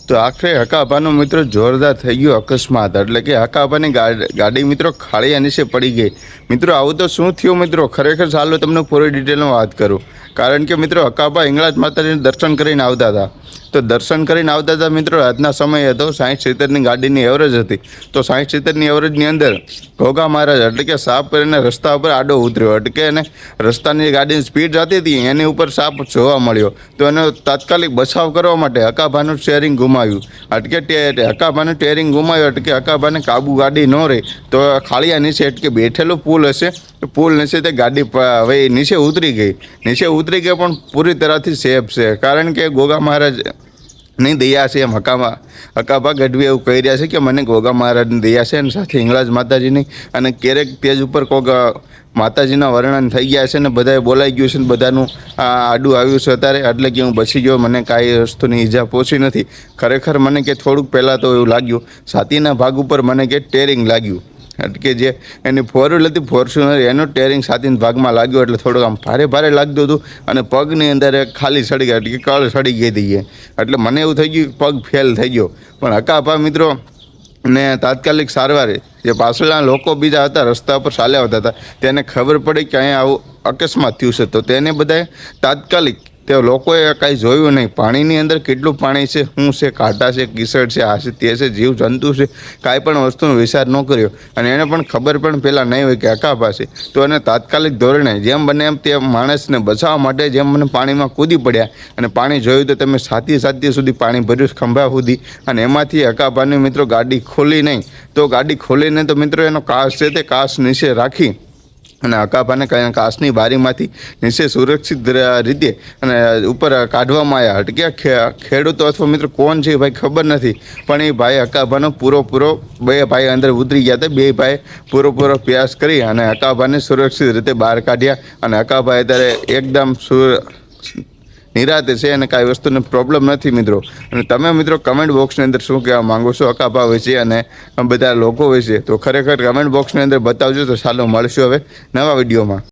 તો આખરે હકાભાનું મિત્રો જોરદાર થઈ ગયું અકસ્માત, એટલે કે હકાભાની ગાડી મિત્રો ખાળિયા નીચે પડી ગઈ। મિત્રો આવું તો શું થયું મિત્રો, ખરેખર ચાલો તમને પૂરી ડિટેલમાં વાત કરું। કારણ કે મિત્રો હકાભા હિંગળાજ માતાજીને દર્શન કરીને આવતા હતા, તો દર્શન કરીને આવતા હતા મિત્રો રાતના સમય હતો, 60-70ની ગાડીની એવરેજ હતી। તો 60-70ની એવરેજની અંદર ઘોઘા મહારાજ એટલે કે સાપ કરીને રસ્તા ઉપર આડો ઉતર્યો, એટલે કે એને રસ્તાની ગાડીની સ્પીડ જતી હતી એની ઉપર સાપ જોવા મળ્યો। તો એનો તાત્કાલિક બચાવ કરવા માટે હકાભાનું સ્ટેરિંગ ગુમાવ્યું, અટકે હકાભાનું સ્ટેરિંગ ગુમાવ્યું, એટલે કે હકાભાને કાબુ ગાડી ન રહે તો ખાળિયા નીચે એટલે બેઠેલો પુલ હશે, પુલ નીચે તે ગાડી હવે નીચે ઉતરી ગઈ પણ પૂરી તરહથી સેફ છે। કારણ કે ઘોઘા મહારાજ ની દયા છે, એમ હકાભા ગઢવી એવું કહી રહ્યા છે કે મને ઘોઘા મહારાજની દયા છે અને સાથે હિંગળાજ માતાજીની, અને ક્યારેક તેજ ઉપર કોઈક માતાજીના વર્ણન થઈ ગયા છે ને બધાએ બોલાઈ ગયું છે ને બધાનું આડું આવ્યું છે અત્યારે, એટલે કે હું બચી ગયો, મને કાંઈ વસ્તુની ઈજા પહોંચી નથી। ખરેખર મને કે થોડુંક પહેલાં તો એવું લાગ્યું છાતીના ભાગ ઉપર મને કે ટેરિંગ લાગ્યું, એટલે કે જે એની ફોર વ્હીલ હતી ફોર્ચ્યુનર એનું ટેરિંગ છાતીના ભાગમાં લાગ્યું, એટલે થોડુંક આમ ભારે લાગતું હતું અને પગની અંદર ખાલી સડી ગયા, એટલે કે કળ સડી ગઈ હતી, એટલે મને એવું થઈ ગયું પગ ફેલ થઈ ગયો। પણ હકાભા મિત્રો ને તાત્કાલિક સારવારે જે પાછળના લોકો બીજા હતા રસ્તા પર ચાલ્યા આવતા હતા તેને ખબર પડી કે અહીંયા આવું અકસ્માત થયું છે, તો તેને બધાએ તાત્કાલિક તે લોકોએ કાંઈ જોયું નહીં, પાણીની અંદર કેટલું પાણી છે, શું છે, કાંટા છે, કીસડ છે, આ છે, તે છે, જીવ જંતુ છે, કાંઈ પણ વસ્તુનો વિચાર ન કર્યો, અને એને પણ ખબર પણ પહેલાં નહીં હોય કે હકાભા છે, તો એને તાત્કાલિક ધોરણે જેમ બને એમ તે માણસને બચાવવા માટે જેમ મને પાણીમાં કૂદી પડ્યા, અને પાણી જોયું તો તમે છાતી સુધી પાણી ભર્યું ખંભા સુધી, અને એમાંથી હકાભાની મિત્રો ગાડી ખોલી નહીં, તો ગાડી ખોલીને તો મિત્રો એનો કાચ છે તે કાચ નીચે રાખી અને હકાભાને કાચની બારીમાંથી નીચે સુરક્ષિત રીતે અને ઉપર કાઢવામાં આવ્યા। એટલે ખેડૂતો અથવા મિત્રો કોણ છે ભાઈ ખબર નથી, પણ એ ભાઈ હકાભાનો પૂરો બે ભાઈ અંદર ઉતરી ગયા હતા, બે ભાઈ પૂરો પ્રયાસ કરી અને હકાભાને સુરક્ષિત રીતે બહાર કાઢ્યા, અને હકાભાઈ અત્યારે એકદમ નિરાતે છે અને કાંઈ વસ્તુને પ્રોબ્લેમ નથી મિત્રો। અને તમે મિત્રો કમેન્ટ બોક્સની અંદર શું કહેવા માગો છો હકાભા વિશે અને બધા લોકો વિશે, તો ખરેખર કમેન્ટ બોક્સની અંદર બતાવજો। તો ચાલો મળશું હવે નવા વિડીયોમાં।